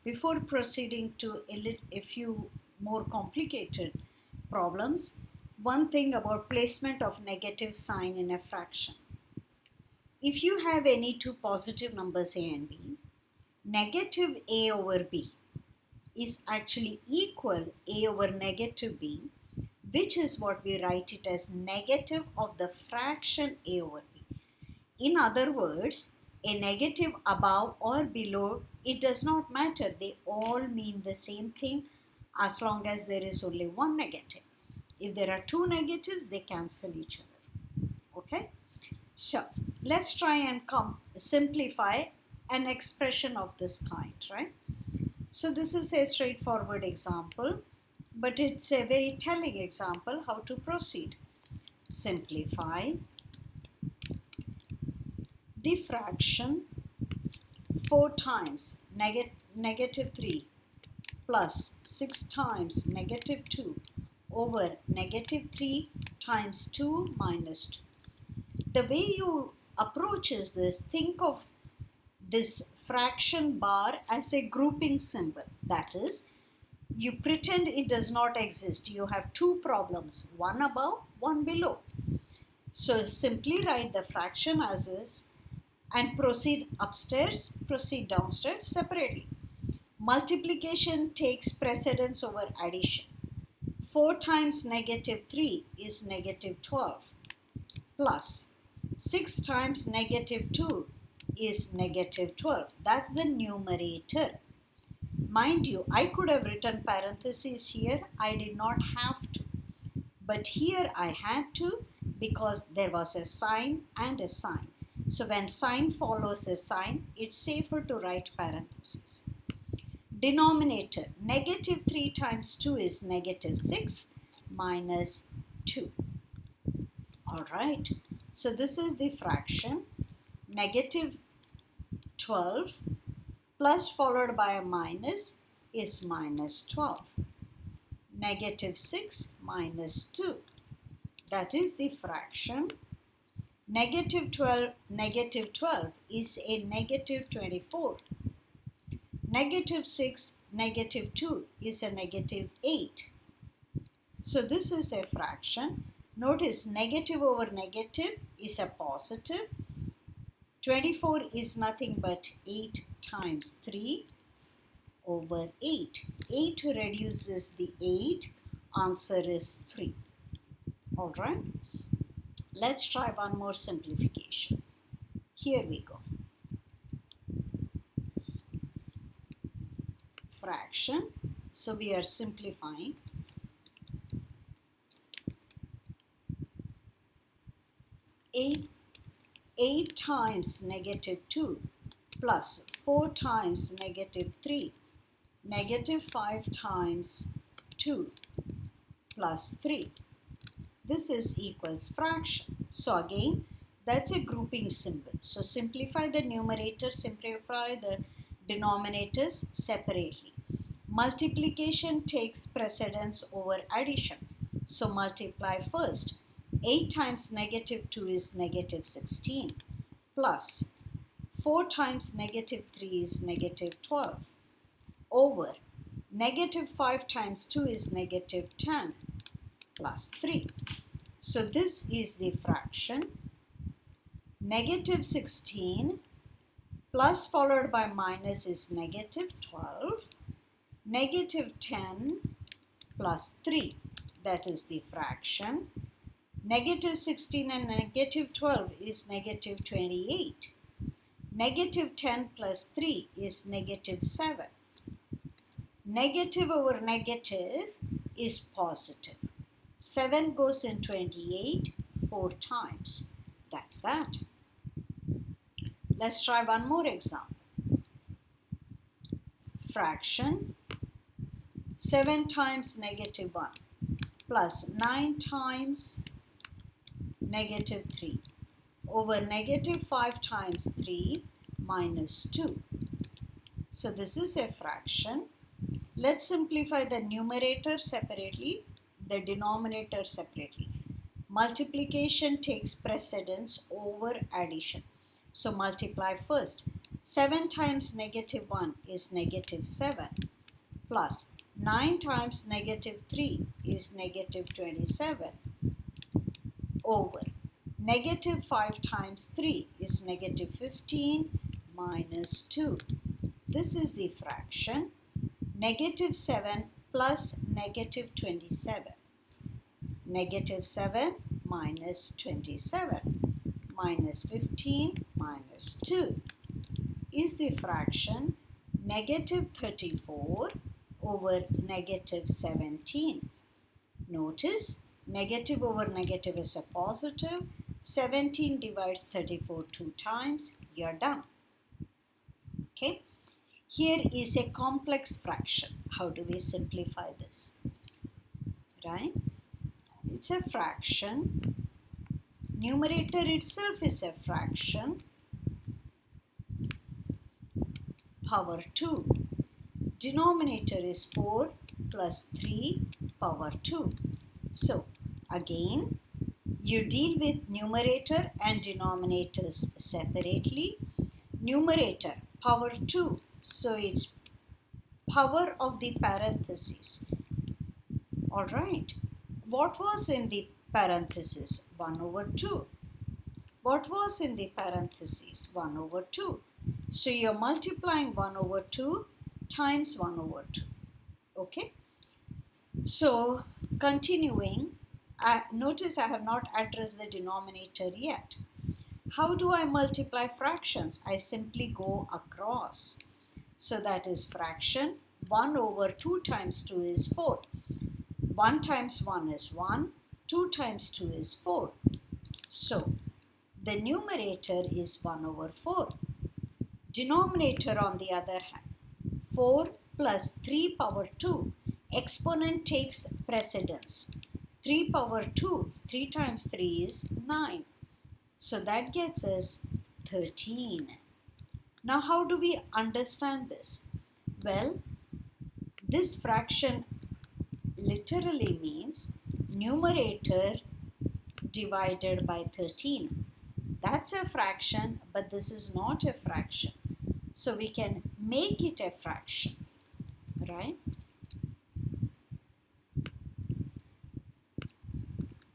Before proceeding to a few more complicated problems, one thing about placement of negative sign in a fraction. If you have any two positive numbers a and b, negative a over b is actually equal a over negative b, which is what we write it as negative of the fraction a over b. In other words, a negative above or below, it does not matter. They all mean the same thing as long as there is only one negative. If there are two negatives, they cancel each other. Okay? So, let's try and simplify an expression of this kind, right? So, this is a straightforward example, but it's a very telling example how to proceed. Simplify the fraction 4 times negative 3 plus 6 times negative 2 over negative 3 times 2 minus 2. The way you approach is this: think of this fraction bar as a grouping symbol. That is, you pretend it does not exist. You have two problems, one above, one below. So simply write the fraction as is and proceed upstairs, proceed downstairs separately. Multiplication takes precedence over addition. 4 times negative 3 is negative 12 plus 6 times negative 2 is negative 12. That's the numerator. Mind you, I could have written parentheses here. I did not have to. But here I had to because there was a sign and a sign. So when sign follows a sign, it's safer to write parentheses. Denominator, negative 3 times 2 is negative 6 minus 2. Alright, so this is the fraction negative 12 plus followed by a minus is minus 12. Negative 6 minus 2. That is the fraction. Negative 12 is a negative 24. Negative 6, negative 2 is a negative 8. So this is a fraction. Notice negative over negative is a positive. 24 is nothing but 8 times 3 over 8. 8 reduces the 8. Answer is 3. Alright. Let's try one more simplification. Here we go. Fraction. So we are simplifying. 8 times negative 2 plus 4 times negative 3, negative 5 times 2 plus 3. This is equals fraction. So again, that's a grouping symbol. So simplify the numerator, simplify the denominators separately. Multiplication takes precedence over addition. So multiply first. 8 times negative 2 is negative 16 plus 4 times negative 3 is negative 12 over negative 5 times 2 is negative 10 plus 3. So this is the fraction negative 16 plus followed by minus is negative 12, negative 10 plus 3. That is the fraction. Negative 16 and negative 12 is negative 28. Negative 10 plus 3 is negative 7. Negative over negative is positive. 7 goes in 28 4 times. That's that. Let's try one more example. Fraction 7 times negative 1 plus 9 times negative 3 over negative 5 times 3 minus 2. So this is a fraction. Let's simplify the numerator separately, the denominator separately. Multiplication takes precedence over addition. So multiply first. 7 times negative 1 is negative 7 plus 9 times negative 3 is negative 27 over negative 5 times 3 is negative 15 minus 2. This is the fraction negative 7 plus negative 27. Negative 7 minus 27 minus 15 minus 2 is the fraction negative 34 over negative 17. Notice negative over negative is a positive. 17 divides 34 two times. You're done. Okay. Here is a complex fraction. How do we simplify this? Right? It's a fraction. Numerator itself is a fraction. Power 2. Denominator is 4 plus 3 power 2. So again, you deal with numerator and denominators separately. Numerator power 2. So it's power of the parentheses. Alright. What was in the parentheses? 1 over 2. What was in the parentheses? 1 over 2. So you're multiplying 1 over 2 times 1 over 2. Okay. So continuing, notice I have not addressed the denominator yet. How do I multiply fractions? I simply go across. So that is fraction 1 over 2 times 2 is 4. 1 times 1 is 1. 2 times 2 is 4. So the numerator is 1 over 4. Denominator on the other hand, 4 plus 3 power 2. Exponent takes precedence. 3 power 2, 3 times 3 is 9. So that gets us 13. Now how do we understand this? Well, this fraction literally means numerator divided by 13. That's a fraction, but this is not a fraction. So we can make it a fraction, right?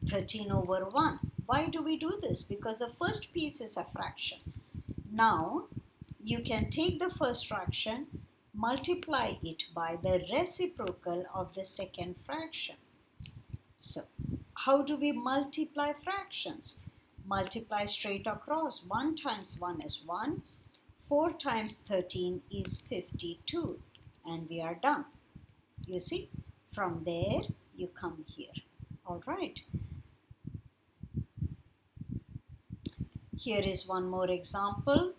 13 over 1. Why do we do this? Because the first piece is a fraction. Now, you can take the first fraction, multiply it by the reciprocal of the second fraction. So, how do we multiply fractions? Multiply straight across. 1 times 1 is 1. 4 times 13 is 52. And we are done. You see, from there you come here. All right. Here is one more example.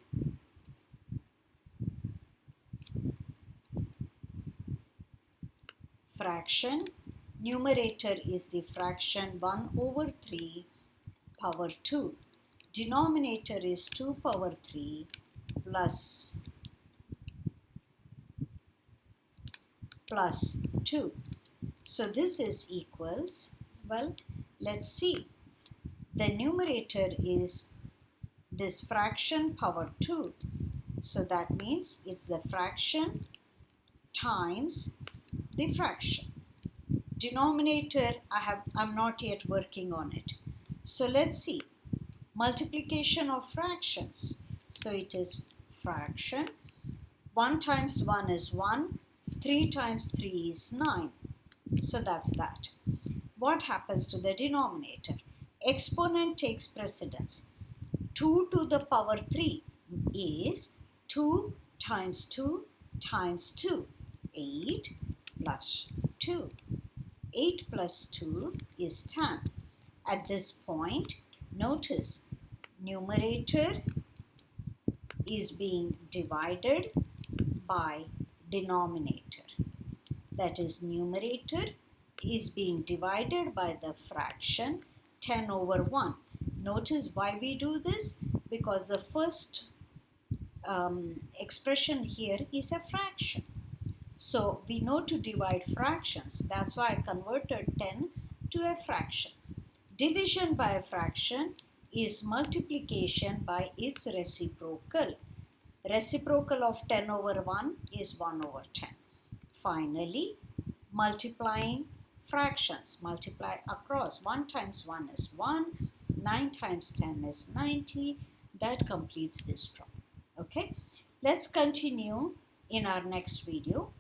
Fraction. Numerator is the fraction 1 over 3 power 2. Denominator is 2 power 3 plus 2. So this is equals, well, let's see. The numerator is this fraction power 2. So that means it's the fraction times the fraction. Denominator, I'm not yet working on it. So let's see. Multiplication of fractions. So it is fraction. 1 times 1 is 1. 3 times 3 is 9. So that's that. What happens to the denominator? Exponent takes precedence. 2 to the power 3 is 2 times 2 times 2. 8 plus 2. 8 plus 2 is 10. At this point, notice numerator is being divided by denominator. That is, numerator is being divided by the fraction 10 over 1. Notice why we do this? Because the first expression here is a fraction. So we know to divide fractions. That's why I converted 10 to a fraction. Division by a fraction is multiplication by its reciprocal. Reciprocal of 10 over 1 is 1 over 10. Finally, multiplying fractions. Multiply across. 1 times 1 is 1. 9 times 10 is 90. That completes this problem. Okay. Let's continue in our next video.